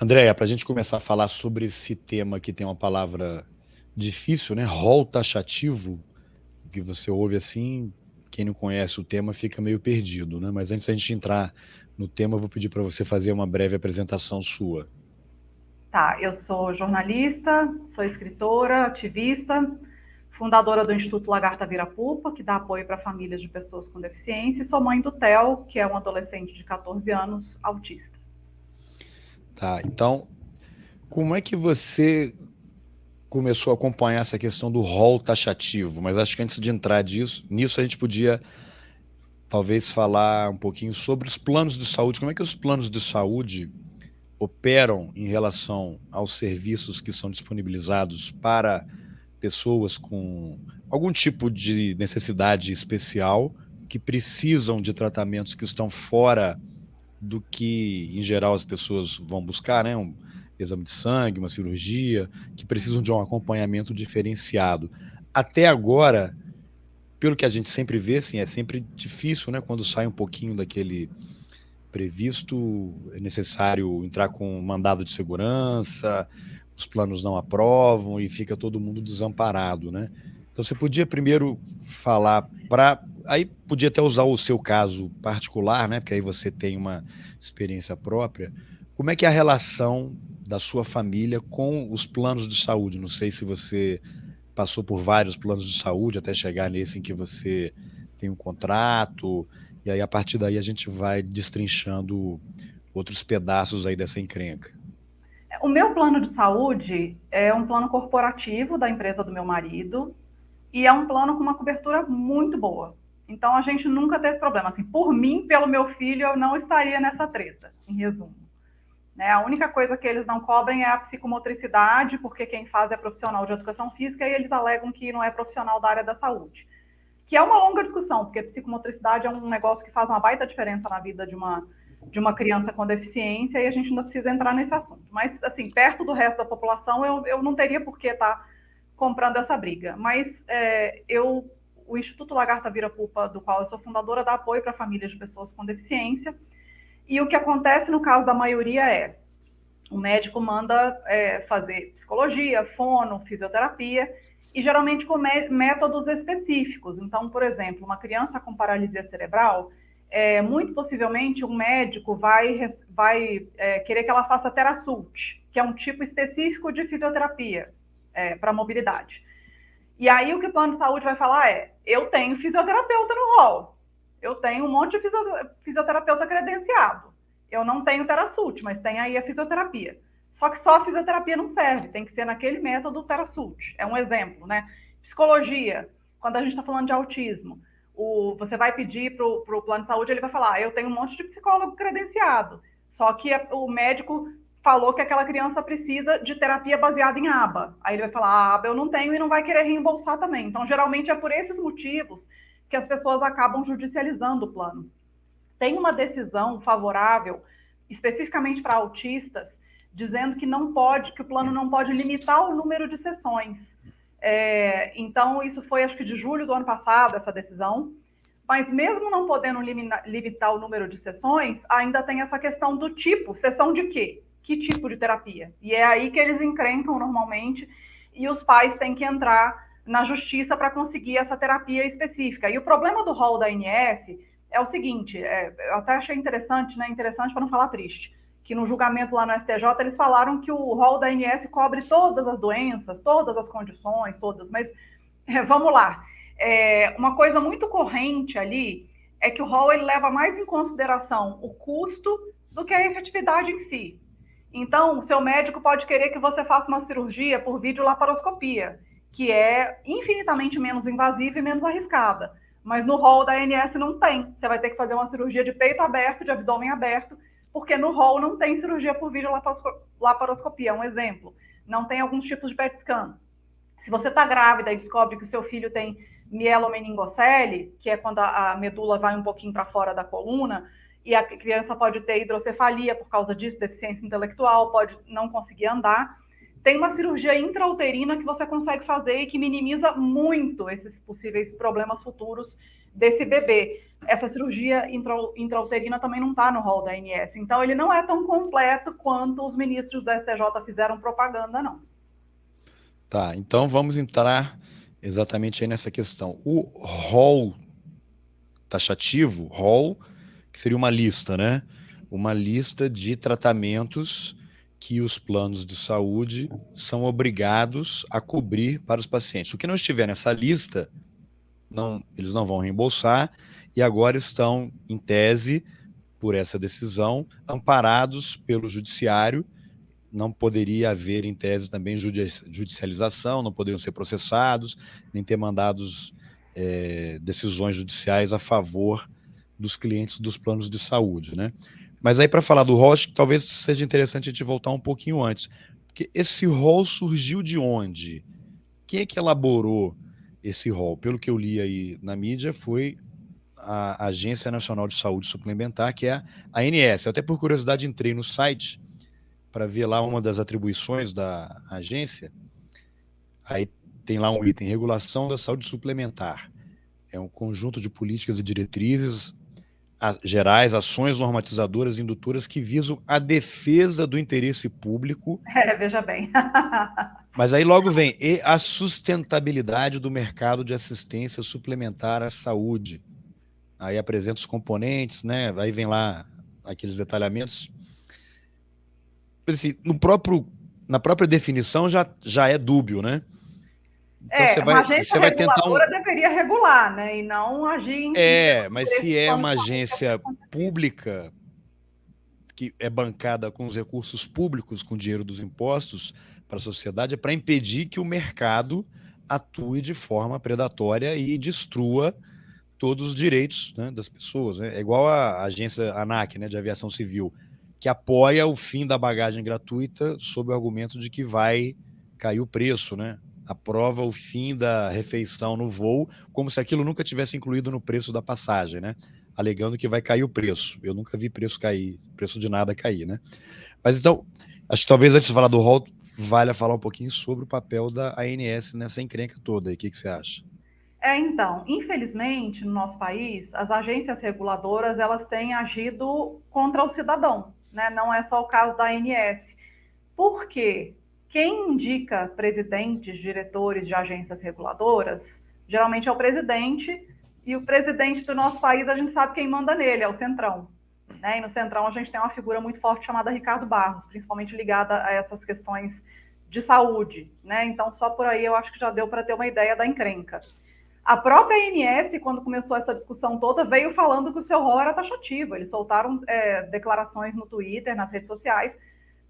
Andréia, para a gente começar a falar sobre esse tema que tem uma palavra difícil, né? Rol taxativo, que você ouve assim, quem não conhece o tema fica meio perdido, né? Mas antes da gente entrar no tema, eu vou pedir para você fazer uma breve apresentação sua. Tá, eu sou jornalista, sou escritora, ativista, fundadora do Instituto Lagarta Virapupa, que dá apoio para famílias de pessoas com deficiência, e sou mãe do Theo, que é um adolescente de 14 anos, autista. Tá, então, como é que você começou a acompanhar essa questão do rol taxativo? Mas acho que antes de entrar nisso a gente podia talvez falar um pouquinho sobre os planos de saúde. Como é que os planos de saúde operam em relação aos serviços que são disponibilizados para pessoas com algum tipo de necessidade especial, que precisam de tratamentos que estão fora do que, em geral, as pessoas vão buscar, né? Um exame de sangue, uma cirurgia, que precisam de um acompanhamento diferenciado. Até agora, pelo que a gente sempre vê, assim, é sempre difícil, né? Quando sai um pouquinho daquele previsto, é necessário entrar com um mandado de segurança, os planos não aprovam e fica todo mundo desamparado, né? Então você podia primeiro falar para, aí podia até usar o seu caso particular, né? Porque aí você tem uma experiência própria. Como é que é a relação da sua família com os planos de saúde? Não sei se você passou por vários planos de saúde até chegar nesse em que você tem um contrato, e aí a partir daí a gente vai destrinchando outros pedaços aí dessa encrenca. O meu plano de saúde é um plano corporativo da empresa do meu marido e é um plano com uma cobertura muito boa. Então a gente nunca teve problema. Assim, por mim, pelo meu filho, eu não estaria nessa treta, em resumo. Né? A única coisa que eles não cobrem é a psicomotricidade, porque quem faz é profissional de educação física e eles alegam que não é profissional da área da saúde. Que é uma longa discussão, porque psicomotricidade é um negócio que faz uma baita diferença na vida de uma criança com deficiência e a gente não precisa entrar nesse assunto. Mas, assim, perto do resto da população, eu não teria por que estar comprando essa briga. Mas o Instituto Lagarta Virapupa, do qual eu sou fundadora, dá apoio para famílias de pessoas com deficiência. E o que acontece no caso da maioria é o médico manda fazer psicologia, fono, fisioterapia, e geralmente com métodos específicos. Então, por exemplo, uma criança com paralisia cerebral, muito possivelmente um médico vai querer que ela faça Terasult, que é um tipo específico de fisioterapia para mobilidade. E aí o que o plano de saúde vai falar é: eu tenho fisioterapeuta no rol, eu tenho um monte de fisioterapeuta credenciado. Eu não tenho Terasult, mas tem aí a fisioterapia. Só que só a fisioterapia não serve, tem que ser naquele método Terasult. É um exemplo, né? Psicologia, quando a gente está falando de autismo, você vai pedir para o plano de saúde, ele vai falar: eu tenho um monte de psicólogo credenciado. Só que o médico falou que aquela criança precisa de terapia baseada em aba. Aí ele vai falar: a aba eu não tenho, e não vai querer reembolsar também. Então, geralmente é por esses motivos que as pessoas acabam judicializando o plano. Tem uma decisão favorável, especificamente para autistas, dizendo que não pode, que o plano não pode limitar o número de sessões. Então, isso foi, acho que de julho do ano passado, essa decisão. Mas mesmo não podendo limitar o número de sessões, ainda tem essa questão do tipo, sessão de quê? Que tipo de terapia? E é aí que eles encrencam normalmente, e os pais têm que entrar na justiça para conseguir essa terapia específica. E o problema do rol da ANS é o seguinte, eu até achei interessante, né? Interessante para não falar triste, que no julgamento lá no STJ eles falaram que o rol da ANS cobre todas as doenças, todas as condições, todas, mas vamos lá. Uma coisa muito corrente ali é que o rol ele leva mais em consideração o custo do que a efetividade em si. Então, o seu médico pode querer que você faça uma cirurgia por videolaparoscopia, que é infinitamente menos invasiva e menos arriscada. Mas no rol da ANS não tem. Você vai ter que fazer uma cirurgia de peito aberto, de abdômen aberto, porque no rol não tem cirurgia por videolaparoscopia. Um exemplo, não tem alguns tipos de PET scan. Se você está grávida e descobre que o seu filho tem mielomeningocele, que é quando a medula vai um pouquinho para fora da coluna, e a criança pode ter hidrocefalia por causa disso, deficiência intelectual, pode não conseguir andar. Tem uma cirurgia intrauterina que você consegue fazer e que minimiza muito esses possíveis problemas futuros desse bebê. essa cirurgia intrauterina também não está no rol da ANS. Então, ele não é tão completo quanto os ministros do STJ fizeram propaganda, não. Tá, então vamos entrar exatamente aí nessa questão. O rol taxativo, rol, que seria uma lista, né? Uma lista de tratamentos que os planos de saúde são obrigados a cobrir para os pacientes. O que não estiver nessa lista, eles não vão reembolsar e agora estão, em tese, por essa decisão, amparados pelo judiciário. Não poderia haver, em tese, também judicialização, não poderiam ser processados, nem ter mandados decisões judiciais a favor dos clientes dos planos de saúde, né? Mas aí, para falar do rol, acho que talvez seja interessante a gente voltar um pouquinho antes. Porque esse rol surgiu de onde? Quem é que elaborou esse rol? Pelo que eu li aí na mídia, foi a Agência Nacional de Saúde Suplementar, que é a ANS. Eu até, por curiosidade, entrei no site para ver lá uma das atribuições da agência. Aí tem lá um item, regulação da saúde suplementar. É um conjunto de políticas e diretrizes gerais, ações normatizadoras e indutoras que visam a defesa do interesse público. Veja bem. Mas aí logo vem, e a sustentabilidade do mercado de assistência suplementar à saúde. Aí apresenta os componentes, né? Aí vem lá aqueles detalhamentos. Assim, na própria definição já é dúbio, né? Então Uma agência você vai tentar reguladora deveria regular, né? E não agir em mas se é uma agência pública que é bancada com os recursos públicos, com o dinheiro dos impostos para a sociedade, é para impedir que o mercado atue de forma predatória e destrua todos os direitos, né, das pessoas. Né? É igual a agência ANAC, né, de aviação civil, que apoia o fim da bagagem gratuita sob o argumento de que vai cair o preço, né? Aprova o fim da refeição no voo, como se aquilo nunca tivesse incluído no preço da passagem, né? Alegando que vai cair o preço. Eu nunca vi preço de nada cair, né? Mas então, acho que talvez antes de falar do rol, valha falar um pouquinho sobre o papel da ANS nessa encrenca toda aí. O que você acha? Então, infelizmente, no nosso país, as agências reguladoras, elas têm agido contra o cidadão, né? Não é só o caso da ANS. Por quê? Quem indica presidentes, diretores de agências reguladoras, geralmente é o presidente, e o presidente do nosso país, a gente sabe quem manda nele, é o Centrão. Né? E no Centrão a gente tem uma figura muito forte chamada Ricardo Barros, principalmente ligada a essas questões de saúde. Né? Então, só por aí eu acho que já deu para ter uma ideia da encrenca. A própria ANS, quando começou essa discussão toda, veio falando que o seu rol era taxativo. Eles soltaram declarações no Twitter, nas redes sociais,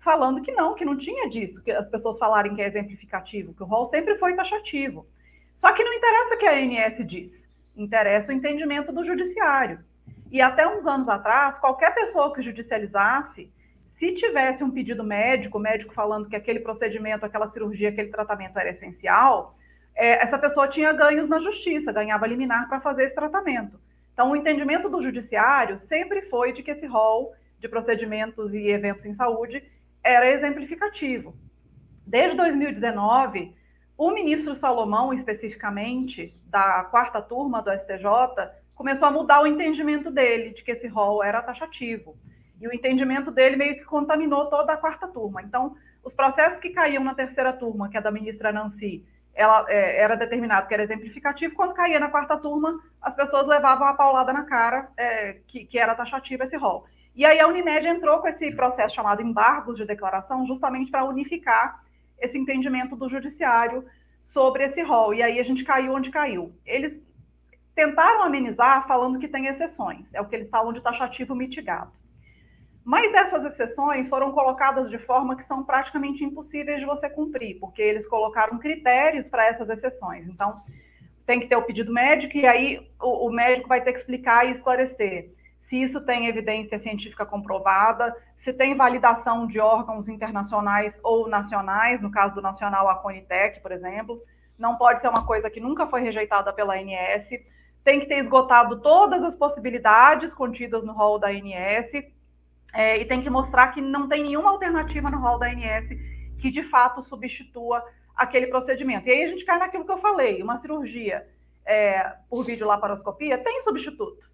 falando que não tinha disso, que as pessoas falarem que é exemplificativo, que o rol sempre foi taxativo. Só que não interessa o que a ANS diz, interessa o entendimento do judiciário. E até uns anos atrás, qualquer pessoa que judicializasse, se tivesse um pedido médico, o médico falando que aquele procedimento, aquela cirurgia, aquele tratamento era essencial, essa pessoa tinha ganhos na justiça, ganhava liminar para fazer esse tratamento. Então, o entendimento do judiciário sempre foi de que esse rol de procedimentos e eventos em saúde era exemplificativo. Desde 2019, o ministro Salomão, especificamente, da quarta turma do STJ, começou a mudar o entendimento dele de que esse rol era taxativo. E o entendimento dele meio que contaminou toda a quarta turma. Então, os processos que caíam na terceira turma, que é da ministra Nancy, era determinado que era exemplificativo, quando caía na quarta turma, as pessoas levavam a paulada na cara que era taxativo esse rol. E aí a Unimed entrou com esse processo chamado embargos de declaração, justamente para unificar esse entendimento do judiciário sobre esse rol. E aí a gente caiu onde caiu. Eles tentaram amenizar falando que tem exceções, é o que eles falam de taxativo mitigado. Mas essas exceções foram colocadas de forma que são praticamente impossíveis de você cumprir, porque eles colocaram critérios para essas exceções. Então, tem que ter o pedido médico, e aí o médico vai ter que explicar e esclarecer se isso tem evidência científica comprovada, se tem validação de órgãos internacionais ou nacionais, no caso do nacional, a Conitec, por exemplo. Não pode ser uma coisa que nunca foi rejeitada pela ANS. Tem que ter esgotado todas as possibilidades contidas no rol da ANS, e tem que mostrar que não tem nenhuma alternativa no rol da ANS que, de fato, substitua aquele procedimento. E aí a gente cai naquilo que eu falei, uma cirurgia por videolaparoscopia tem substituto.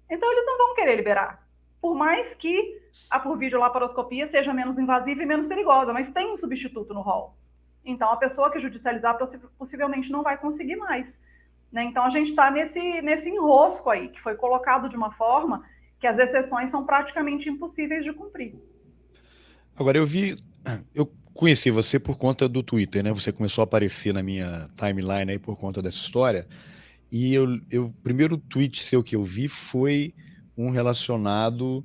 Então, eles não vão querer liberar. Por mais que a por vídeo laparoscopia seja menos invasiva e menos perigosa, mas tem um substituto no rol. Então, a pessoa que judicializar possivelmente não vai conseguir mais. Né? Então, a gente está nesse enrosco aí, que foi colocado de uma forma que as exceções são praticamente impossíveis de cumprir. Agora, eu conheci você por conta do Twitter, né? Você começou a aparecer na minha timeline aí por conta dessa história. E o primeiro tweet seu que eu vi foi um relacionado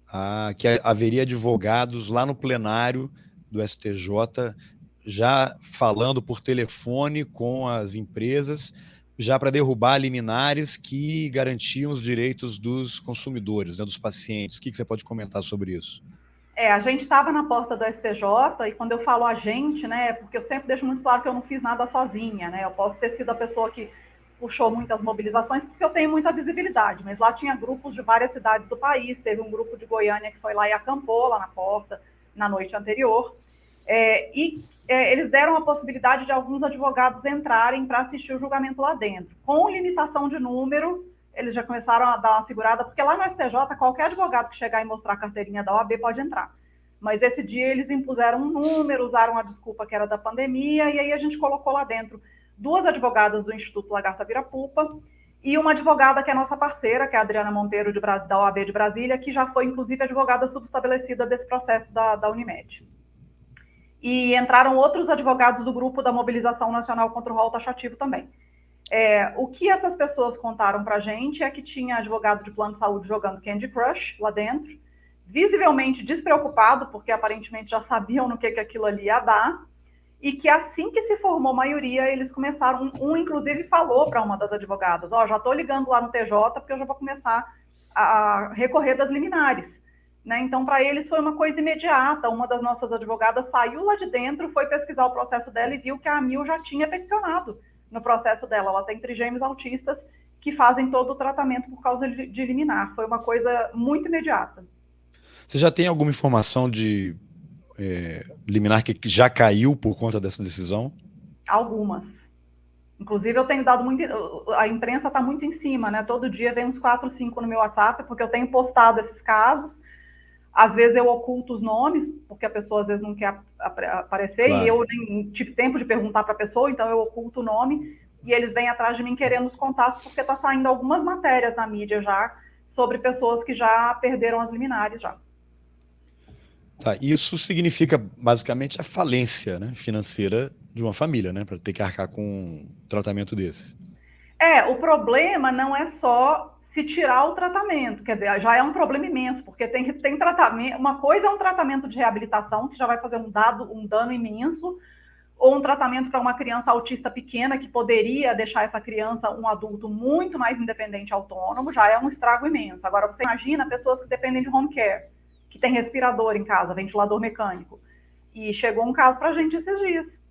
a que haveria advogados lá no plenário do STJ já falando por telefone com as empresas, já para derrubar liminares que garantiam os direitos dos consumidores, né, dos pacientes. O que você pode comentar sobre isso? A gente estava na porta do STJ, e quando eu falo a gente, né, porque eu sempre deixo muito claro que eu não fiz nada sozinha, né, eu posso ter sido a pessoa que puxou muitas mobilizações, porque eu tenho muita visibilidade, mas lá tinha grupos de várias cidades do país, teve um grupo de Goiânia que foi lá e acampou lá na porta, na noite anterior, eles deram a possibilidade de alguns advogados entrarem para assistir o julgamento lá dentro, com limitação de número. Eles já começaram a dar uma segurada, porque lá no STJ, qualquer advogado que chegar e mostrar a carteirinha da OAB pode entrar. Mas esse dia eles impuseram um número, usaram a desculpa que era da pandemia, e aí a gente colocou lá dentro 2 advogadas do Instituto Lagarta Virapupa e uma advogada que é nossa parceira, que é a Adriana Monteiro, da OAB de Brasília, que já foi, inclusive, advogada subestabelecida desse processo da Unimed. E entraram outros advogados do grupo da Mobilização Nacional contra o Rol Taxativo também. O que essas pessoas contaram para a gente é que tinha advogado de plano de saúde jogando Candy Crush lá dentro, visivelmente despreocupado, porque aparentemente já sabiam no que aquilo ali ia dar, e que assim que se formou a maioria, eles começaram, inclusive falou para uma das advogadas, já estou ligando lá no TJ, porque eu já vou começar a recorrer das liminares. Né? Então, para eles foi uma coisa imediata. Uma das nossas advogadas saiu lá de dentro, foi pesquisar o processo dela e viu que a AMIL já tinha peticionado no processo dela. Ela tem trigêmeos autistas que fazem todo o tratamento por causa de liminar. Foi uma coisa muito imediata. Você já tem alguma informação de liminar que já caiu por conta dessa decisão? Algumas. Inclusive, eu tenho dado muito. A imprensa está muito em cima, né? Todo dia vem uns 4, 5 no meu WhatsApp, porque eu tenho postado esses casos. Às vezes eu oculto os nomes, porque a pessoa às vezes não quer aparecer, claro. E eu nem tive tempo de perguntar para a pessoa, então eu oculto o nome, e eles vêm atrás de mim querendo os contatos, porque está saindo algumas matérias na mídia já sobre pessoas que já perderam as liminares já. Tá, isso significa basicamente a falência, né, financeira de uma família, né, para ter que arcar com um tratamento desse. O problema não é só se tirar o tratamento, quer dizer, já é um problema imenso, porque tem tratamento, uma coisa é um tratamento de reabilitação, que já vai fazer um dano imenso, ou um tratamento para uma criança autista pequena, que poderia deixar essa criança um adulto muito mais independente e autônomo, já é um estrago imenso. Agora, você imagina pessoas que dependem de home care, que tem respirador em casa, ventilador mecânico, e chegou um caso para a gente esses dias,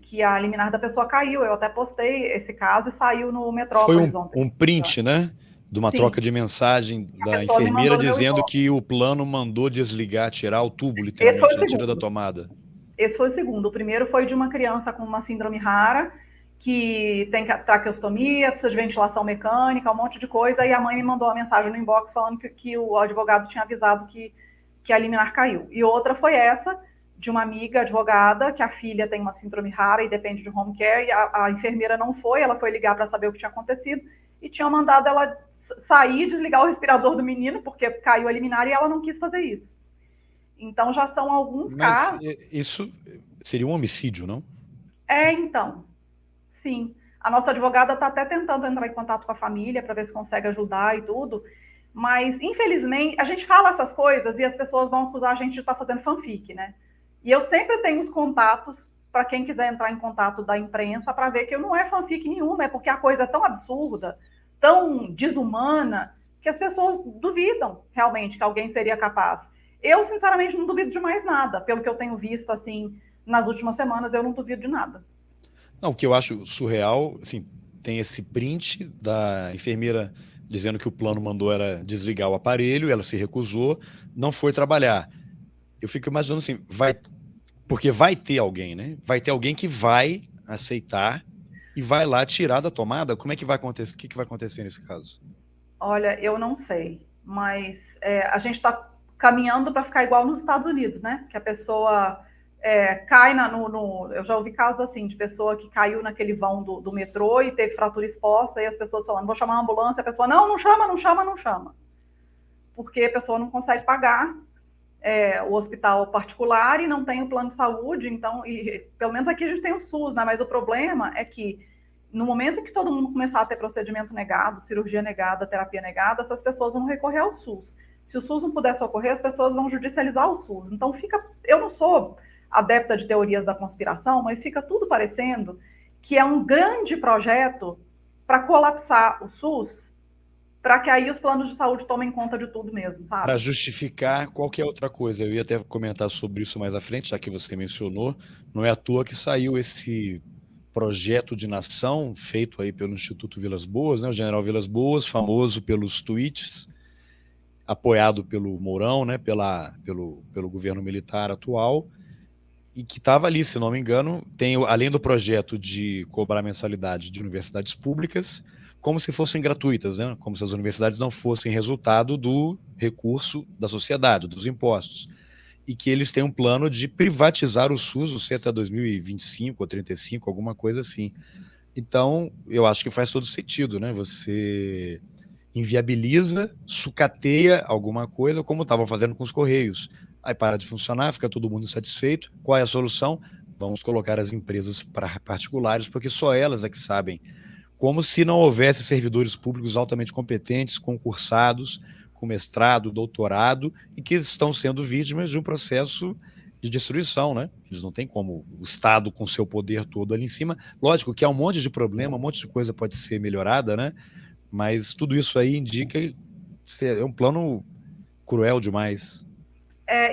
que a liminar da pessoa caiu. Eu até postei esse caso e saiu no Metrópolis ontem. Foi um print, né? De uma troca de mensagem da enfermeira dizendo que o plano mandou desligar, tirar o tubo, literalmente, tira da tomada. Esse foi o segundo. O primeiro foi de uma criança com uma síndrome rara, que tem traqueostomia, precisa de ventilação mecânica, um monte de coisa, e a mãe me mandou uma mensagem no inbox falando que o advogado tinha avisado que a liminar caiu. E outra foi essa, de uma amiga advogada, que a filha tem uma síndrome rara e depende de home care, e a enfermeira não foi, ela foi ligar para saber o que tinha acontecido, e tinham mandado ela sair e desligar o respirador do menino, porque caiu a liminar, e ela não quis fazer isso. Então, já são alguns casos... Isso seria um homicídio, não? Então, sim. A nossa advogada está até tentando entrar em contato com a família para ver se consegue ajudar e tudo, mas, infelizmente, a gente fala essas coisas e as pessoas vão acusar a gente de estar fazendo fanfic, né? E eu sempre tenho os contatos para quem quiser entrar em contato da imprensa para ver que não é fanfic nenhuma, é porque a coisa é tão absurda, tão desumana, que as pessoas duvidam realmente que alguém seria capaz. Eu, sinceramente, não duvido de mais nada. Pelo que eu tenho visto, assim, nas últimas semanas, eu não duvido de nada. Não, o que eu acho surreal, assim, tem esse print da enfermeira dizendo que o plano mandou era desligar o aparelho, ela se recusou, não foi trabalhar. Eu fico imaginando assim, porque vai ter alguém, né? Vai ter alguém que vai aceitar e vai lá tirar da tomada. Como é que vai acontecer? O que vai acontecer nesse caso? Olha, eu não sei, mas a gente está caminhando para ficar igual nos Estados Unidos, né? Que a pessoa cai eu já ouvi casos assim, de pessoa que caiu naquele vão do metrô e teve fratura exposta, e as pessoas falando, vou chamar uma ambulância, a pessoa, não, não chama, não chama, não chama. Porque a pessoa não consegue pagar o hospital particular e não tem o plano de saúde, então, pelo menos aqui a gente tem o SUS, né? Mas o problema é que no momento que todo mundo começar a ter procedimento negado, cirurgia negada, terapia negada, essas pessoas vão recorrer ao SUS. Se o SUS não puder socorrer, as pessoas vão judicializar o SUS. Então eu não sou adepta de teorias da conspiração, mas fica tudo parecendo que é um grande projeto para colapsar o SUS, para que aí os planos de saúde tomem conta de tudo mesmo, Para sabe? justificar qualquer outra coisa. Eu ia até comentar sobre isso mais à frente, já que você mencionou. Não é à toa que saiu esse projeto de nação feito aí pelo Instituto Vilas Boas, né? O General Vilas Boas, famoso pelos tweets, apoiado pelo Mourão, né? Pelo governo militar atual, e que estava ali, se não me engano, além do projeto de cobrar mensalidade de universidades públicas, como se fossem gratuitas, né? Como se as universidades não fossem resultado do recurso da sociedade, dos impostos. E que eles têm um plano de privatizar o SUS, não sei, até 2025 ou 35, alguma coisa assim. Então, eu acho que faz todo sentido, né? Você inviabiliza, sucateia alguma coisa, como estavam fazendo com os Correios. Aí para de funcionar, fica todo mundo insatisfeito. Qual é a solução? Vamos colocar as empresas particulares, porque só elas é que sabem. Como se não houvesse servidores públicos altamente competentes, concursados, com mestrado, doutorado, e que estão sendo vítimas de um processo de destruição, né? Eles não têm como o Estado com seu poder todo ali em cima. Lógico que há um monte de problema, um monte de coisa pode ser melhorada, né? Mas tudo isso aí indica que é um plano cruel demais.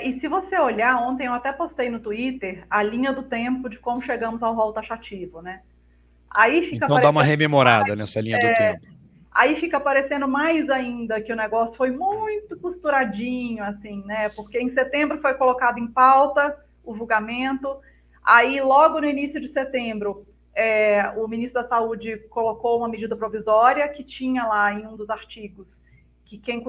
E se você olhar, ontem eu até postei no Twitter a linha do tempo de como chegamos ao rol taxativo, né? Aí fica Então dá uma parecendo, rememorada nessa linha do tempo. aí fica parecendo mais ainda que o negócio foi muito costuradinho, assim, né? Porque em setembro foi colocado em pauta o julgamento, aí logo no início de setembro o ministro da Saúde colocou uma medida provisória que tinha lá em um dos artigos que quem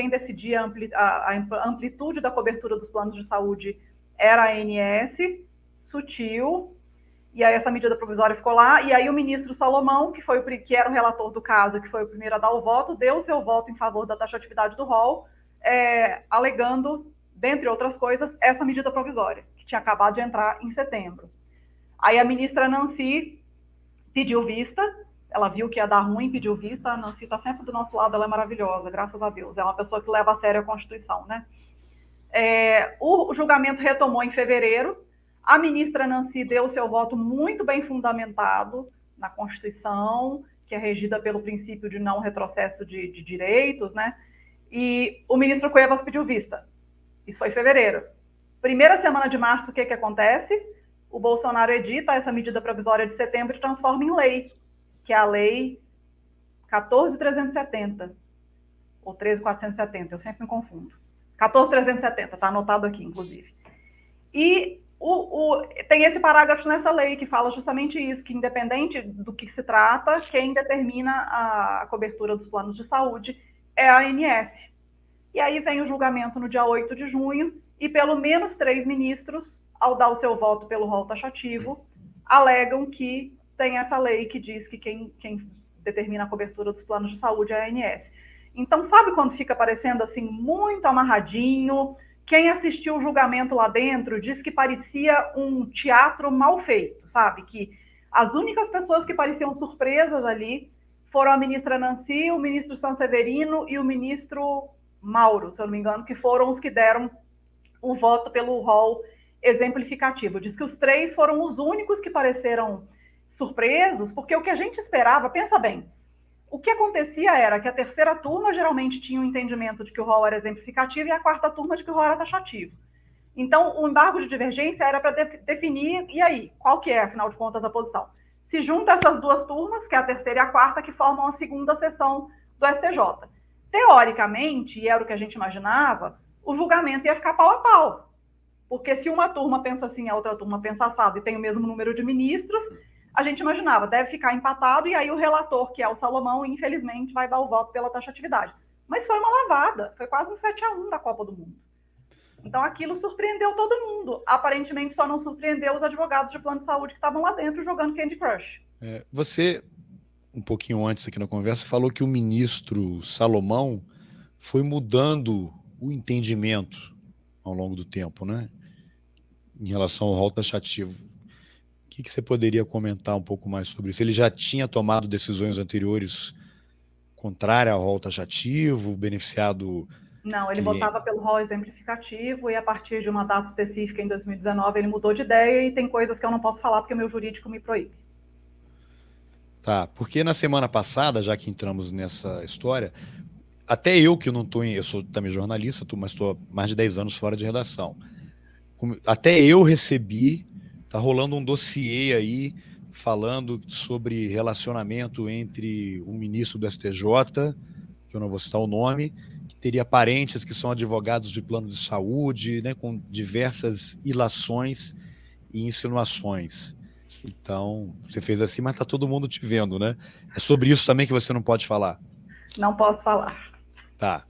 decidia a amplitude da cobertura dos planos de saúde era a ANS, sutil, e aí essa medida provisória ficou lá, e aí o ministro Salomão, que era o relator do caso, que foi o primeiro a dar o voto, deu o seu voto em favor da taxatividade do rol, alegando, dentre outras coisas, essa medida provisória, que tinha acabado de entrar em setembro. Aí a ministra Nancy pediu vista, ela viu que ia dar ruim, pediu vista. A Nancy está sempre do nosso lado, ela é maravilhosa, graças a Deus. É uma pessoa que leva a sério a Constituição, né? O julgamento retomou em fevereiro. A ministra Nancy deu o seu voto muito bem fundamentado na Constituição, que é regida pelo princípio de não retrocesso de direitos, né? E o ministro Cuevas pediu vista. Isso foi em fevereiro. Primeira semana de março, o que acontece? O Bolsonaro edita essa medida provisória de setembro e transforma em lei, que é a lei 14.370, ou 13.470, eu sempre me confundo. 14.370, está anotado aqui, inclusive. E tem esse parágrafo nessa lei que fala justamente isso, que independente do que se trata, quem determina a cobertura dos planos de saúde é a ANS. E aí vem o julgamento no dia 8 de junho, e pelo menos 3 ministros, ao dar o seu voto pelo rol taxativo, alegam que tem essa lei que diz que quem determina a cobertura dos planos de saúde é a ANS. Então, sabe quando fica parecendo assim, muito amarradinho? Quem assistiu o julgamento lá dentro diz que parecia um teatro mal feito, sabe? Que as únicas pessoas que pareciam surpresas ali foram a ministra Nancy, o ministro Sanseverino e o ministro Mauro, se eu não me engano, que foram os que deram o voto pelo rol exemplificativo. Diz que os 3 foram os únicos que pareceram surpresos, porque o que a gente esperava, pensa bem, o que acontecia era que a terceira turma geralmente tinha o entendimento de que o rol era exemplificativo e a quarta turma de que o rol era taxativo. Então, o embargo de divergência era para definir, e aí, qual que é, afinal de contas, a posição? Se junta essas 2 turmas, que é a terceira e a quarta, que formam a segunda sessão do STJ. Teoricamente, e era o que a gente imaginava, o julgamento ia ficar pau a pau. Porque se uma turma pensa assim, a outra turma pensa assado e tem o mesmo número de ministros, a gente imaginava, deve ficar empatado, e aí o relator, que é o Salomão, infelizmente, vai dar o voto pela taxatividade. Mas foi uma lavada, foi quase um 7-1 da Copa do Mundo. Então aquilo surpreendeu todo mundo. Aparentemente só não surpreendeu os advogados de plano de saúde que estavam lá dentro jogando Candy Crush. Você, um pouquinho antes aqui na conversa, falou que o ministro Salomão foi mudando o entendimento ao longo do tempo, né? Em relação ao rol taxativo. O que você poderia comentar um pouco mais sobre isso? Ele já tinha tomado decisões anteriores contrárias ao rol taxativo, beneficiado Não, ele cliente? votava pelo rol exemplificativo, e a partir de uma data específica, em 2019, ele mudou de ideia, e tem coisas que eu não posso falar porque o meu jurídico me proíbe. Tá, porque na semana passada, já que entramos nessa história, até eu que não estou eu sou também jornalista, mas estou há mais de 10 anos fora de redação. Até eu recebi, tá rolando um dossiê aí falando sobre relacionamento entre um ministro do STJ, que eu não vou citar o nome, que teria parentes que são advogados de plano de saúde, né, com diversas ilações e insinuações. Então, você fez assim, mas tá todo mundo te vendo, né? É sobre isso também que você não pode falar. Não posso falar. Tá,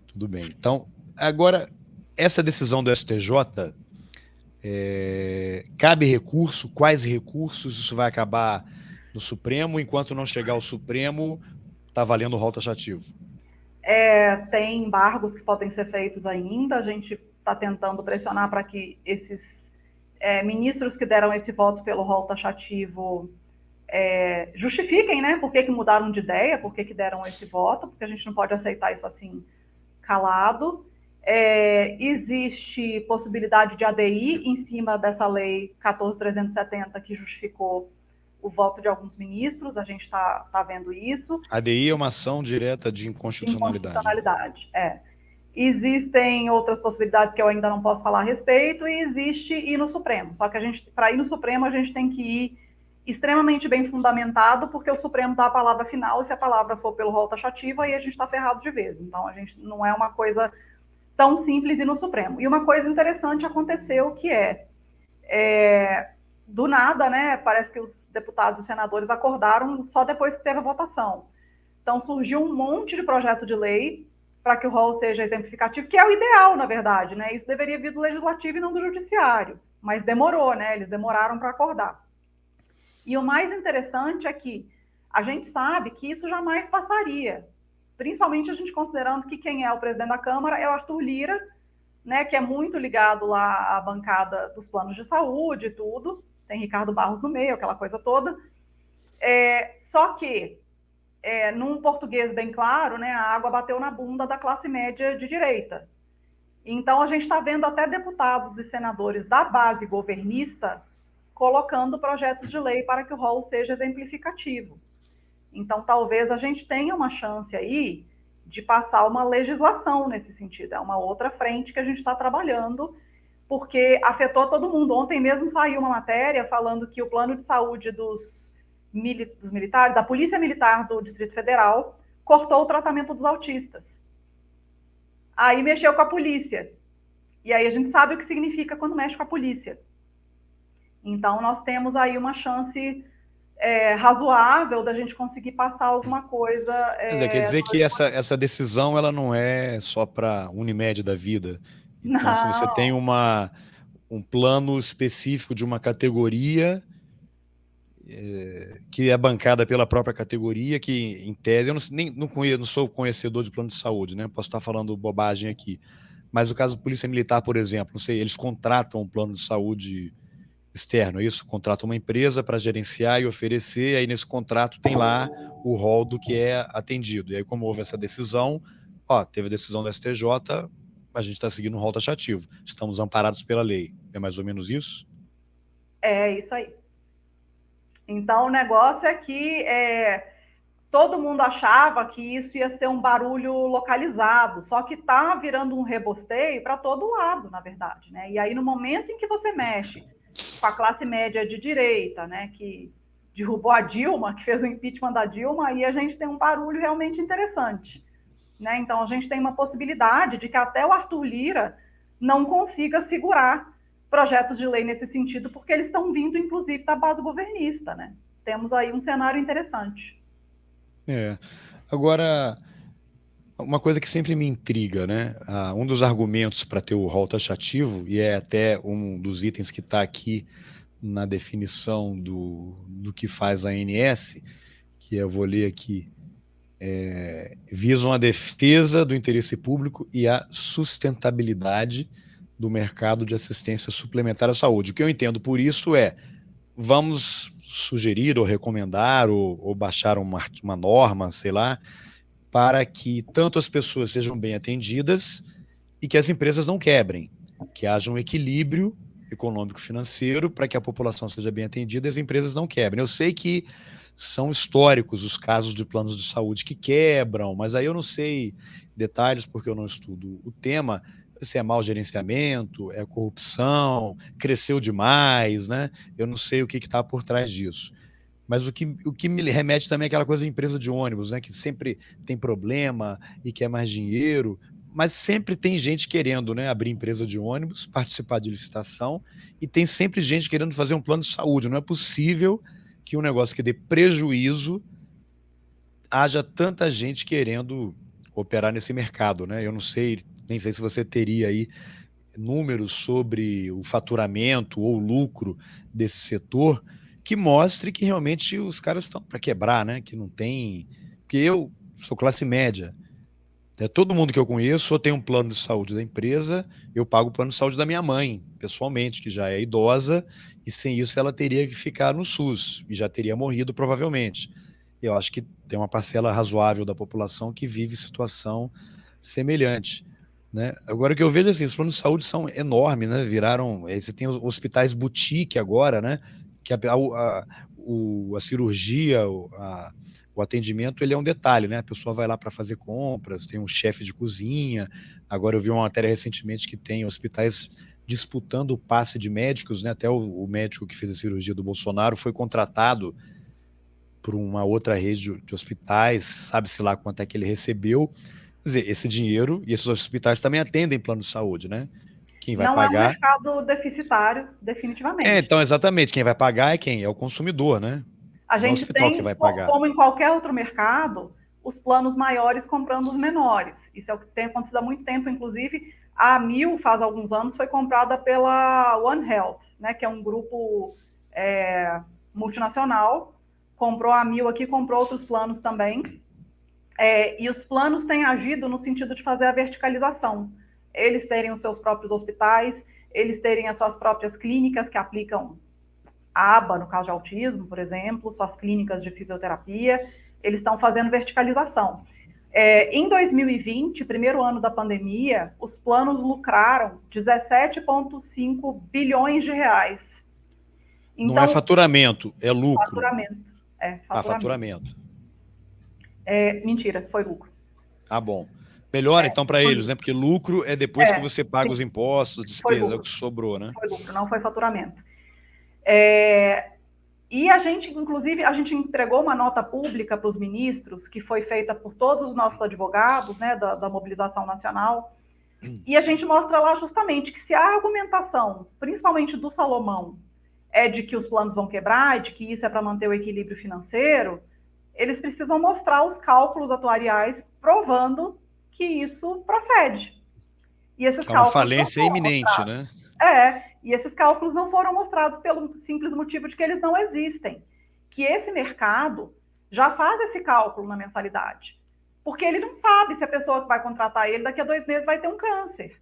tudo bem. Então, agora, essa decisão do STJ, cabe recurso? Quais recursos? Isso vai acabar no Supremo? Enquanto não chegar ao Supremo, está valendo o rol taxativo? Tem embargos que podem ser feitos ainda. A gente está tentando pressionar para que esses ministros que deram esse voto pelo rol taxativo justifiquem, né, por que mudaram de ideia, por que deram esse voto, porque a gente não pode aceitar isso assim calado. Existe possibilidade de ADI em cima dessa lei 14.370 que justificou o voto de alguns ministros, a gente está vendo isso. ADI é uma ação direta de inconstitucionalidade. Existem outras possibilidades que eu ainda não posso falar a respeito, e existe ir no Supremo. Só que para ir no Supremo, a gente tem que ir extremamente bem fundamentado, porque o Supremo dá a palavra final, e se a palavra for pelo rol taxativo, aí a gente está ferrado de vez. Então, a gente não é uma coisa tão simples ir no Supremo. E uma coisa interessante aconteceu, que do nada, né, parece que os deputados e senadores acordaram só depois que teve a votação. Então, surgiu um monte de projeto de lei para que o rol seja exemplificativo, que é o ideal, na verdade, né? Isso deveria vir do Legislativo e não do Judiciário, mas demorou, né? Eles demoraram para acordar. E o mais interessante é que a gente sabe que isso jamais passaria, principalmente a gente considerando que quem é o presidente da Câmara é o Arthur Lira, né, que é muito ligado lá à bancada dos planos de saúde e tudo, tem Ricardo Barros no meio, aquela coisa toda. Só que, num português bem claro, né, a água bateu na bunda da classe média de direita. Então, a gente está vendo até deputados e senadores da base governista colocando projetos de lei para que o rol seja exemplificativo. Então, talvez a gente tenha uma chance aí de passar uma legislação nesse sentido. É uma outra frente que a gente está trabalhando, porque afetou todo mundo. Ontem mesmo saiu uma matéria falando que o plano de saúde dos militares, da Polícia Militar do Distrito Federal, cortou o tratamento dos autistas. Aí mexeu com a polícia. E aí a gente sabe o que significa quando mexe com a polícia. Então, nós temos aí uma chance razoável da gente conseguir passar alguma coisa. Quer dizer que essa decisão ela não é só para Unimed da vida. Então, se você tem um plano específico de uma categoria que é bancada pela própria categoria, que em tese, eu não sou conhecedor de plano de saúde, né? Posso estar falando bobagem aqui. Mas o caso da Polícia Militar, por exemplo, não sei, eles contratam um plano de saúde externo, é isso? Contratam uma empresa para gerenciar e oferecer, aí nesse contrato tem lá o rol do que é atendido. E aí, como houve essa decisão, teve a decisão da STJ, a gente está seguindo um rol taxativo. Estamos amparados pela lei. É mais ou menos isso? É isso aí. Então, o negócio é que todo mundo achava que isso ia ser um barulho localizado, só que está virando um rebosteio para todo lado, na verdade, né? E aí, no momento em que você mexe com a classe média de direita, né, que derrubou a Dilma, que fez o impeachment da Dilma, aí a gente tem um barulho realmente interessante, né? Então, a gente tem uma possibilidade de que até o Arthur Lira não consiga segurar projetos de lei nesse sentido, porque eles estão vindo, inclusive, da base governista, né? temos aí um cenário interessante. Agora, uma coisa que sempre me intriga, né? Um dos argumentos para ter o rol taxativo, e é até um dos itens que está aqui na definição do que faz a ANS, que eu vou ler aqui, visam a defesa do interesse público e a sustentabilidade do mercado de assistência suplementar à saúde. O que eu entendo por isso vamos sugerir ou recomendar ou baixar uma norma, sei lá, para que tanto as pessoas sejam bem atendidas e que as empresas não quebrem, que haja um equilíbrio econômico-financeiro para que a população seja bem atendida e as empresas não quebrem. Eu sei que são históricos os casos de planos de saúde que quebram, mas aí eu não sei detalhes porque eu não estudo o tema, se é mau gerenciamento, é corrupção, cresceu demais, né? Eu não sei o que está por trás disso. Mas o que me remete também é aquela coisa de empresa de ônibus, né? Que sempre tem problema e quer mais dinheiro, mas sempre tem gente querendo, né, abrir empresa de ônibus, participar de licitação, e tem sempre gente querendo fazer um plano de saúde. Não é possível que um negócio que dê prejuízo haja tanta gente querendo operar nesse mercado, né? Eu não sei, nem sei se você teria aí números sobre o faturamento ou lucro desse setor que mostre que realmente os caras estão para quebrar, né? Que não tem... Porque eu sou classe média, né? Todo mundo que eu conheço ou tem um plano de saúde da empresa, eu pago o plano de saúde da minha mãe, pessoalmente, que já é idosa, e sem isso ela teria que ficar no SUS, e já teria morrido provavelmente. Eu acho que tem uma parcela razoável da população que vive situação semelhante, né? Agora, o que eu vejo assim, os planos de saúde são enormes, né? Viraram... Você tem os hospitais boutique agora, né? Que a cirurgia, o atendimento, ele é um detalhe, né? A pessoa vai lá para fazer compras, tem um chefe de cozinha. Agora eu vi uma matéria recentemente que tem hospitais disputando o passe de médicos, né? Até o médico que fez a cirurgia do Bolsonaro foi contratado por uma outra rede de hospitais, sabe-se lá quanto é que ele recebeu. Quer dizer, esse dinheiro e esses hospitais também atendem plano de saúde, né? Quem vai Não é um pagar... mercado deficitário, definitivamente. Então, exatamente, quem vai pagar é quem? É o consumidor, né? A Não é o gente hospital que tem, vai pagar. como em qualquer outro mercado, os planos maiores comprando os menores. Isso é o que tem acontecido há muito tempo, inclusive a Amil, faz alguns anos, foi comprada pela One Health, né, que é um grupo multinacional, comprou a Amil aqui, comprou outros planos também, e os planos têm agido no sentido de fazer a verticalização. Eles terem os seus próprios hospitais, eles terem as suas próprias clínicas que aplicam a aba, no caso de autismo, por exemplo, suas clínicas de fisioterapia, eles estão fazendo verticalização. Em 2020, primeiro ano da pandemia, os planos lucraram 17,5 bilhões de reais. Então, não é faturamento, é lucro. Faturamento. Faturamento. Mentira, foi lucro. Ah, bom. Melhor então para eles, né? Porque lucro é depois que você paga os impostos, despesas, é o que sobrou, né? Foi lucro, não foi faturamento. E a gente, inclusive, a gente entregou uma nota pública para os ministros, que foi feita por todos os nossos advogados, né, da mobilização nacional, e a gente mostra lá justamente que se a argumentação, principalmente do Salomão, é de que os planos vão quebrar, de que isso é para manter o equilíbrio financeiro, eles precisam mostrar os cálculos atuariais provando que isso procede. E esses cálculos uma falência iminente, né? E esses cálculos não foram mostrados pelo simples motivo de que eles não existem. Que esse mercado já faz esse cálculo na mensalidade. Porque ele não sabe se a pessoa que vai contratar ele daqui a 2 meses vai ter um câncer.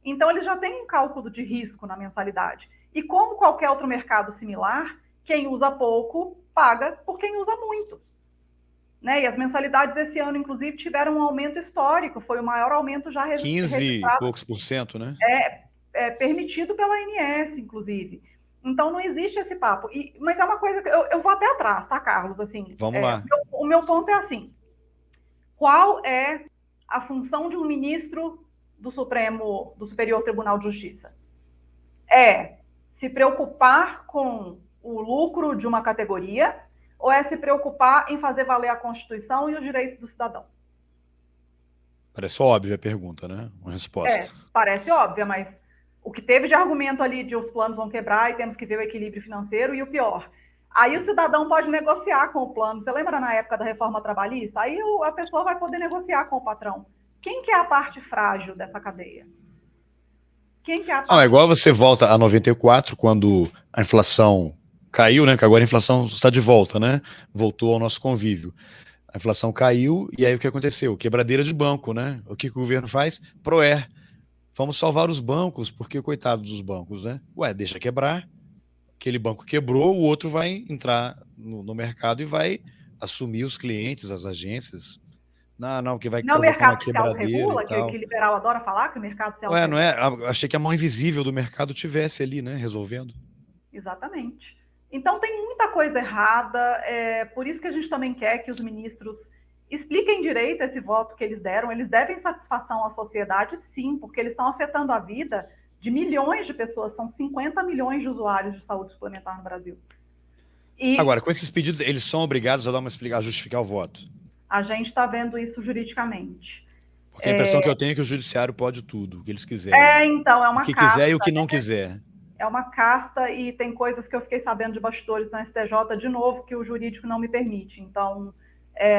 Então, ele já tem um cálculo de risco na mensalidade. E como qualquer outro mercado similar, quem usa pouco paga por quem usa muito. Né? E as mensalidades esse ano, inclusive, tiveram um aumento histórico. Foi o maior aumento já registrado. 15 e poucos %, né? Permitido pela ANS, inclusive. Então, não existe esse papo. Mas é uma coisa que eu vou até atrás, tá, Carlos? Assim, vamos lá. O meu ponto é assim, qual é a função de um ministro do Superior Tribunal de Justiça? É se preocupar com o lucro de uma categoria ou é se preocupar em fazer valer a Constituição e os direitos do cidadão? Parece óbvia a pergunta, né? Uma resposta. Parece óbvia, mas o que teve de argumento ali de os planos vão quebrar e temos que ver o equilíbrio financeiro, e o pior, Aí o cidadão pode negociar com o plano. Você lembra na época da reforma trabalhista? Aí a pessoa vai poder negociar com o patrão. Quem que é a parte frágil dessa cadeia? Quem que é a Não, é parte... igual você volta a 94, quando a inflação caiu, né? Que agora a inflação está de volta, né? Voltou ao nosso convívio. A inflação caiu e aí o que aconteceu? Quebradeira de banco, né? O que o governo faz? Proer. Vamos salvar os bancos, porque coitado dos bancos, né? Ué, deixa quebrar. Aquele banco quebrou, o outro vai entrar no mercado e vai assumir os clientes, as agências. Não, não, que vai Não é o provocar uma mercado que se quebradeira e autorregula, que tal. liberal adora falar, que o mercado se Ué, não autorregula. é? Achei que a mão invisível do mercado tivesse ali, né? Resolvendo. Exatamente. Então tem muita coisa errada, por isso que a gente também quer que os ministros expliquem direito esse voto que eles deram. Eles devem satisfação à sociedade, sim, porque eles estão afetando a vida de milhões de pessoas, são 50 milhões de usuários de saúde suplementar no Brasil. E Agora, com esses pedidos, eles são obrigados a dar uma explicação, a justificar o voto. a gente está vendo isso juridicamente. Porque a impressão que eu tenho é que o judiciário pode tudo, o que eles quiserem. Então, é O uma que quiser e o casta, que não quiser. é uma casta e tem coisas que eu fiquei sabendo de bastidores na STJ de novo que o jurídico não me permite. Então,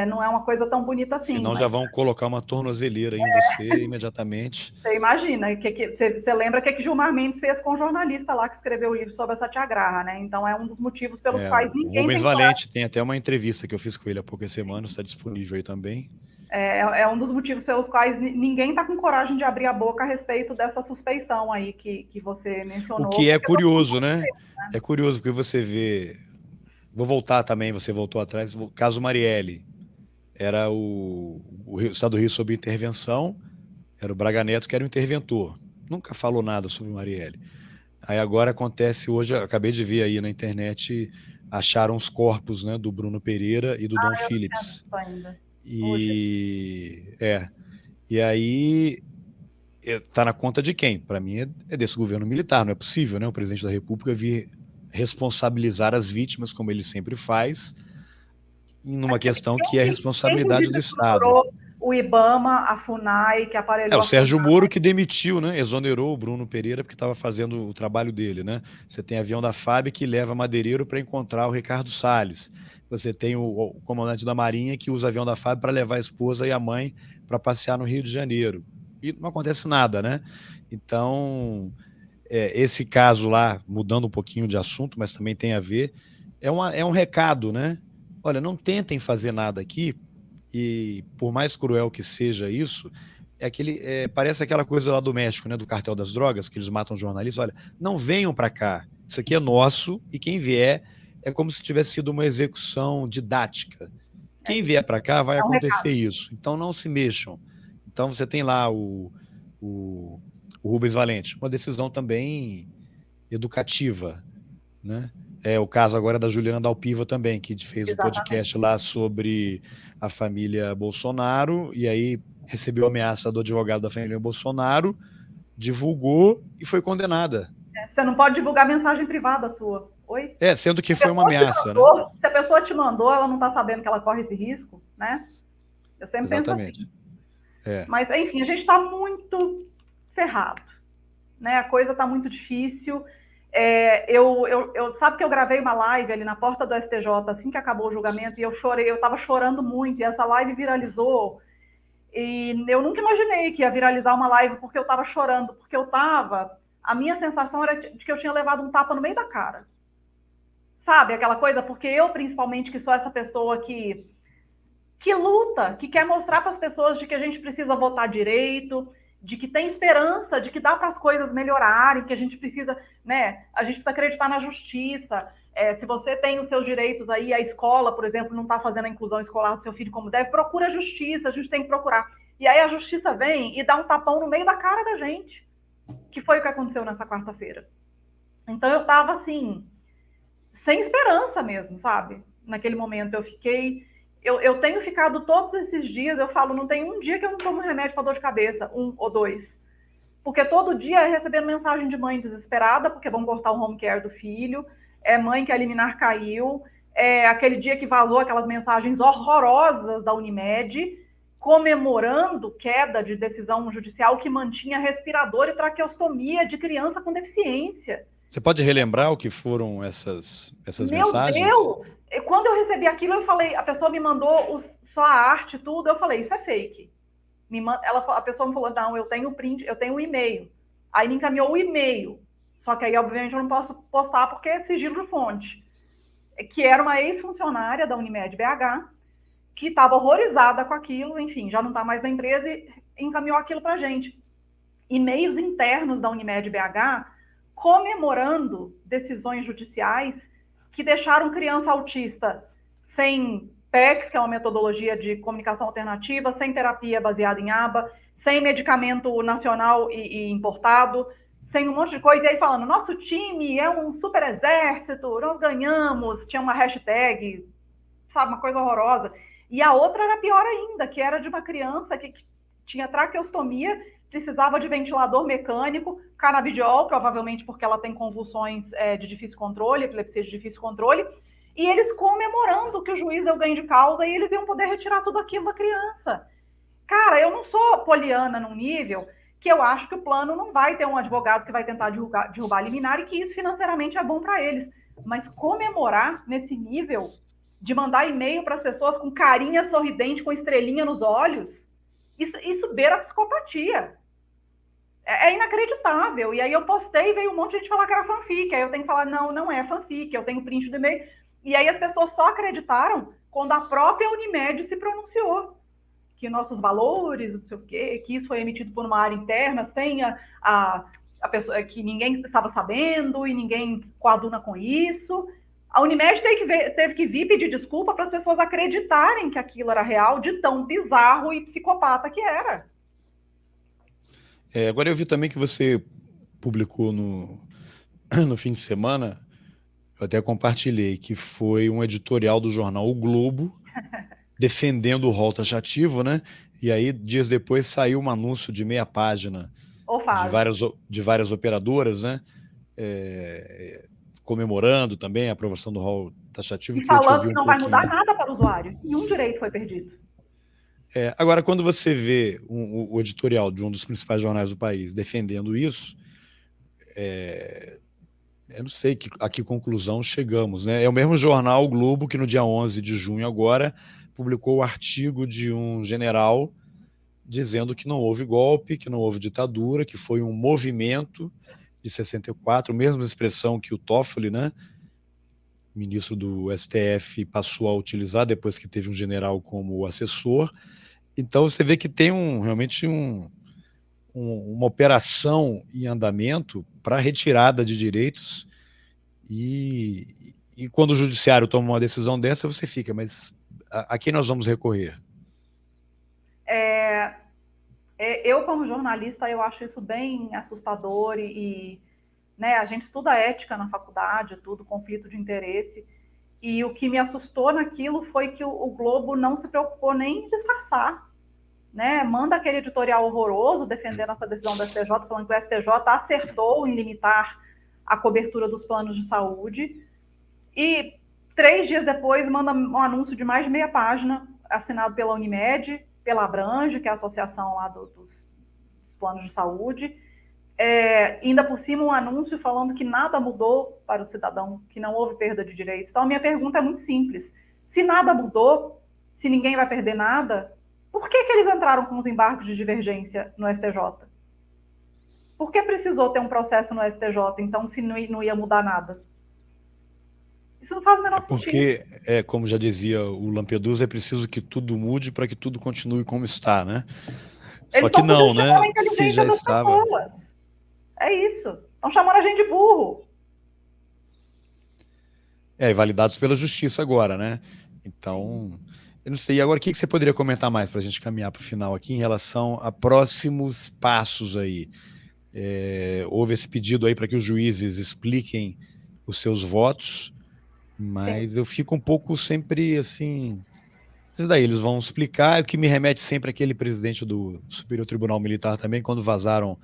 não é uma coisa tão bonita assim. Senão já Mas vão colocar uma tornozeleira em você imediatamente. você imagina, você lembra o que Gilmar Mendes fez com o jornalista lá que escreveu o livro sobre a Satyagraha, né? Então é um dos motivos pelos quais O ninguém Rubens tem coragem. Valente tem até uma entrevista que eu fiz com ele há poucas semanas, está disponível aí também. É um dos motivos pelos quais ninguém está com coragem de abrir a boca a respeito dessa suspeição aí que você mencionou. O que é curioso, né? É curioso porque você vê. Vou voltar também, você voltou atrás. Caso Marielle. Era o Estado do Rio sob intervenção, era o Braga Neto que era o interventor. Nunca falou nada sobre Marielle. Aí agora acontece hoje, acabei de ver aí na internet, acharam os corpos, né, do Bruno Pereira e do Dom Phillips. Ainda. E aí tá na conta de quem? Para mim é desse governo militar, não é possível, né, o presidente da República vir responsabilizar as vítimas como ele sempre faz, numa questão que é responsabilidade do Estado. O IBAMA, a FUNAI, que aparelhou o Sérgio Moro que demitiu, né? Exonerou o Bruno Pereira porque estava fazendo o trabalho dele, né? Você tem avião da FAB que leva madeireiro para encontrar o Ricardo Salles. Você tem o comandante da Marinha que usa avião da FAB para levar a esposa e a mãe para passear no Rio de Janeiro. E não acontece nada, né? Então, esse caso lá, mudando um pouquinho de assunto, mas também tem a ver, é um recado, né? Olha, não tentem fazer nada aqui, e por mais cruel que seja isso, parece aquela coisa lá do México, né, do cartel das drogas, que eles matam jornalistas. Olha, não venham para cá, isso aqui é nosso, e quem vier é como se tivesse sido uma execução didática. Quem vier para cá vai acontecer isso, então não se mexam. Então você tem lá o Rubens Valente, uma decisão também educativa, né? O caso agora da Juliana Dalpiva também, que fez um podcast lá sobre a família Bolsonaro, e aí recebeu ameaça do advogado da família Bolsonaro, divulgou e foi condenada. Você não pode divulgar mensagem privada sua. Oi? Sendo que foi uma ameaça, mandou, né? Se a pessoa te mandou, ela não está sabendo que ela corre esse risco, né? Eu sempre penso assim. Mas, enfim, a gente está muito ferrado, né? A coisa está muito difícil. Sabe que eu gravei uma live ali na porta do STJ assim que acabou o julgamento e eu chorei, eu estava chorando muito e essa live viralizou e eu nunca imaginei que ia viralizar uma live porque eu estava chorando, porque a minha sensação era de que eu tinha levado um tapa no meio da cara, sabe, aquela coisa, porque eu principalmente que sou essa pessoa que luta, que quer mostrar para as pessoas de que a gente precisa votar direito, de que tem esperança, de que dá para as coisas melhorarem, que a gente precisa, né? A gente precisa acreditar na justiça. Se você tem os seus direitos aí, a escola, por exemplo, não está fazendo a inclusão escolar do seu filho como deve, procura a justiça, a gente tem que procurar. E aí a justiça vem e dá um tapão no meio da cara da gente, que foi o que aconteceu nessa quarta-feira. Então eu estava assim, sem esperança mesmo, sabe? Naquele momento eu fiquei... Eu tenho ficado todos esses dias, eu falo, não tem um dia que eu não tomo remédio para dor de cabeça, 1 ou 2. Porque todo dia é recebendo mensagem de mãe desesperada, porque vão cortar o home care do filho, mãe que a liminar caiu, aquele dia que vazou aquelas mensagens horrorosas da Unimed, comemorando queda de decisão judicial que mantinha respirador e traqueostomia de criança com deficiência. Você pode relembrar o que foram essas Meu mensagens? Deus! Quando eu recebi aquilo, eu falei, a pessoa me mandou só a arte, tudo, eu falei, isso é fake. A pessoa me falou, não, eu tenho print, eu tenho o e-mail. Aí me encaminhou o e-mail. Só que aí, obviamente, eu não posso postar porque é sigilo de fonte. Que era uma ex-funcionária da Unimed BH, que estava horrorizada com aquilo, enfim, já não está mais na empresa e encaminhou aquilo para a gente. E-mails internos da Unimed BH comemorando decisões judiciais que deixaram criança autista sem PECs, que é uma metodologia de comunicação alternativa, sem terapia baseada em ABA, sem medicamento nacional e importado, sem um monte de coisa, e aí falando, nosso time é um super exército, nós ganhamos, tinha uma hashtag, sabe, uma coisa horrorosa. E a outra era pior ainda, que era de uma criança que tinha traqueostomia, precisava de ventilador mecânico, canabidiol, provavelmente porque ela tem convulsões de difícil controle, epilepsia de difícil controle, e eles comemorando que o juiz deu ganho de causa e eles iam poder retirar tudo aquilo da criança. Cara, eu não sou poliana num nível que eu acho que o plano não vai ter um advogado que vai tentar derrubar a liminar e que isso financeiramente é bom para eles. Mas comemorar nesse nível de mandar e-mail para as pessoas com carinha sorridente, com estrelinha nos olhos, isso beira a psicopatia. É inacreditável. E aí eu postei e veio um monte de gente falar que era fanfic. Aí eu tenho que falar, não, não é fanfic, eu tenho print do e-mail. E aí as pessoas só acreditaram quando a própria Unimed se pronunciou. Que nossos valores, não sei o quê, que isso foi emitido por uma área interna, sem a pessoa, que ninguém estava sabendo e ninguém coaduna com isso. A Unimed teve que vir pedir desculpa para as pessoas acreditarem que aquilo era real, de tão bizarro e psicopata que era. Agora eu vi também que você publicou no fim de semana, eu até compartilhei, que foi um editorial do jornal O Globo, defendendo o rol taxativo, né? E aí, dias depois, saiu um anúncio de meia página de várias operadoras, né? Comemorando também a aprovação do rol taxativo. E falando que não vai mudar nada para o usuário. Nenhum direito foi perdido. Agora, quando você vê o editorial de um dos principais jornais do país defendendo isso, eu não sei a que conclusão chegamos, né? É o mesmo jornal o Globo que no dia 11 de junho agora publicou o artigo de um general dizendo que não houve golpe, que não houve ditadura, que foi um movimento de 64, mesma expressão que o Toffoli, né, ministro do STF, passou a utilizar depois que teve um general como assessor. Então você vê que tem realmente uma operação em andamento para retirada de direitos e quando o judiciário toma uma decisão dessa, você fica, mas a quem nós vamos recorrer? Eu, como jornalista, eu acho isso bem assustador né, a gente estuda ética na faculdade, tudo, conflito de interesse, e o que me assustou naquilo foi que o Globo não se preocupou nem em disfarçar, né? Manda aquele editorial horroroso defendendo essa decisão do STJ, falando que o STJ acertou em limitar a cobertura dos planos de saúde, e 3 dias depois manda um anúncio de mais de meia página, assinado pela Unimed, pela Abrange, que é a associação lá dos planos de saúde, ainda por cima um anúncio falando que nada mudou para o cidadão, que não houve perda de direitos. Então a minha pergunta é muito simples. Se nada mudou, se ninguém vai perder nada, por que eles entraram com os embargos de divergência no STJ? Por que precisou ter um processo no STJ, então, se não ia mudar nada? Isso não faz o menor sentido. Porque, como já dizia o Lampedusa, é preciso que tudo mude para que tudo continue como está, né? Eles Só que não, né? A inteligência das pessoas. É isso. Estão chamando a gente de burro. Validados pela justiça agora, né? Então, eu não sei. E agora, o que você poderia comentar mais para a gente caminhar para o final aqui em relação a próximos passos aí? Houve esse pedido aí para que os juízes expliquem os seus votos, mas eu fico um pouco sempre assim... Isso daí, eles vão explicar, o que me remete sempre àquele presidente do Superior Tribunal Militar também, quando vazaram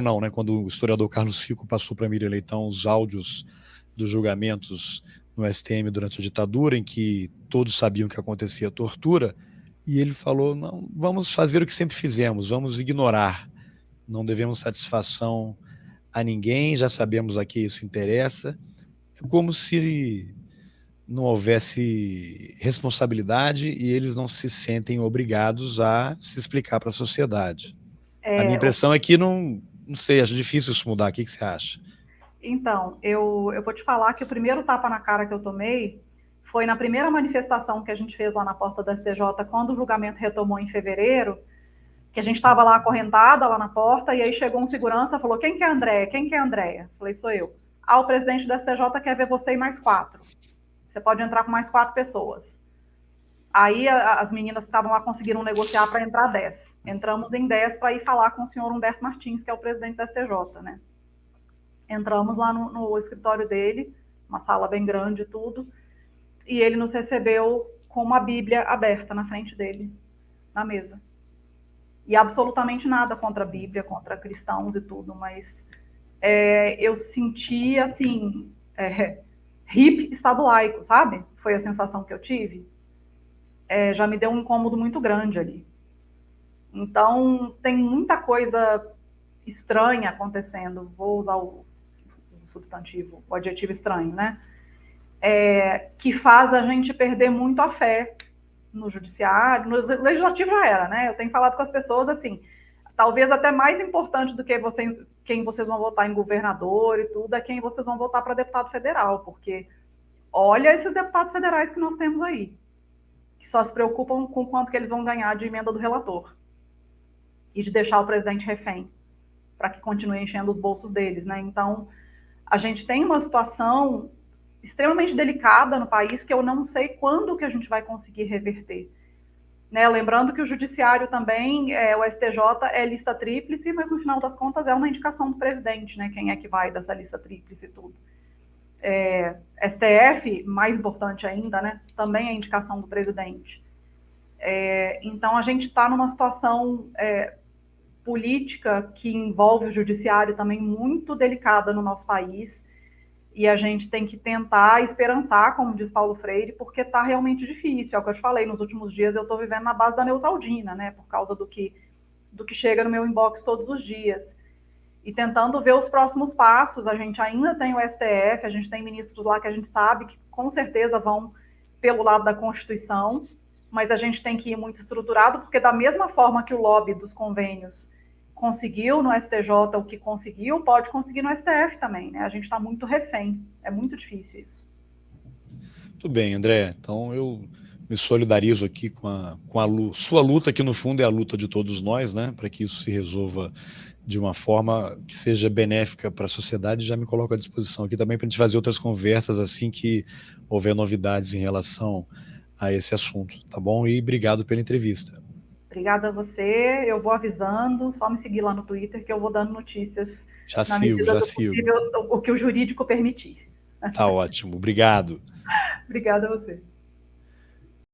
não, né? Quando o historiador Carlos Fico passou para Miriam Leitão os áudios dos julgamentos no STM durante a ditadura, em que todos sabiam que acontecia tortura, e ele falou, não, vamos fazer o que sempre fizemos, vamos ignorar, não devemos satisfação a ninguém, já sabemos a que isso interessa, é como se não houvesse responsabilidade e eles não se sentem obrigados a se explicar para a sociedade. A minha impressão é que não sei, acho difícil isso mudar. O que você acha? Então, eu vou te falar que o primeiro tapa na cara que eu tomei foi na primeira manifestação que a gente fez lá na porta do STJ, quando o julgamento retomou em fevereiro, que a gente estava lá acorrentada, lá na porta, e aí chegou um segurança e falou, quem que é a Andréia? Quem que é a Andréia? Falei, sou eu. Ah, o presidente do STJ quer ver você e mais 4. Você pode entrar com mais 4 pessoas. Aí as meninas que estavam lá conseguiram negociar para entrar 10. Entramos em 10 para ir falar com o senhor Humberto Martins, que é o presidente da STJ, né? Entramos lá no escritório dele, uma sala bem grande e tudo, e ele nos recebeu com uma Bíblia aberta na frente dele, na mesa. E absolutamente nada contra a Bíblia, contra cristãos e tudo, mas eu senti, assim, hippie Estado laico, sabe? Foi a sensação que eu tive. Já me deu um incômodo muito grande ali. Então, tem muita coisa estranha acontecendo, vou usar o substantivo, o adjetivo estranho, né? Que faz a gente perder muito a fé no judiciário, no legislativo já era, né? Eu tenho falado com as pessoas assim, talvez até mais importante do que quem vocês vão votar em governador e tudo, é quem vocês vão votar para deputado federal, porque olha esses deputados federais que nós temos aí, que só se preocupam com quanto que eles vão ganhar de emenda do relator e de deixar o presidente refém, para que continue enchendo os bolsos deles, né? Então, a gente tem uma situação extremamente delicada no país que eu não sei quando que a gente vai conseguir reverter. Né? Lembrando que o judiciário também, o STJ é lista tríplice, mas no final das contas é uma indicação do presidente, né? Quem é que vai dessa lista tríplice e tudo. STF, mais importante ainda, né? Também é indicação do presidente. Então a gente está numa situação política que envolve o judiciário também muito delicada no nosso país, e a gente tem que tentar esperançar, como diz Paulo Freire, porque está realmente difícil. É o que eu te falei, nos últimos dias eu estou vivendo na base da Neusaldina, né, por causa do que chega no meu inbox todos os dias. E tentando ver os próximos passos, a gente ainda tem o STF, a gente tem ministros lá que a gente sabe que com certeza vão pelo lado da Constituição, mas a gente tem que ir muito estruturado, porque da mesma forma que o lobby dos convênios conseguiu no STJ o que conseguiu, pode conseguir no STF também, né? A gente está muito refém, é muito difícil isso. Muito bem, André. Então eu me solidarizo aqui com a sua luta, que no fundo é a luta de todos nós, né? Para que isso se resolva de uma forma que seja benéfica para a sociedade. Já me coloco à disposição aqui também para a gente fazer outras conversas assim que houver novidades em relação a esse assunto, tá bom? E obrigado pela entrevista. Obrigada a você, eu vou avisando, só me seguir lá no Twitter que eu vou dando notícias na medida do possível, o que o jurídico permitir. Tá ótimo, obrigado. Obrigada a você.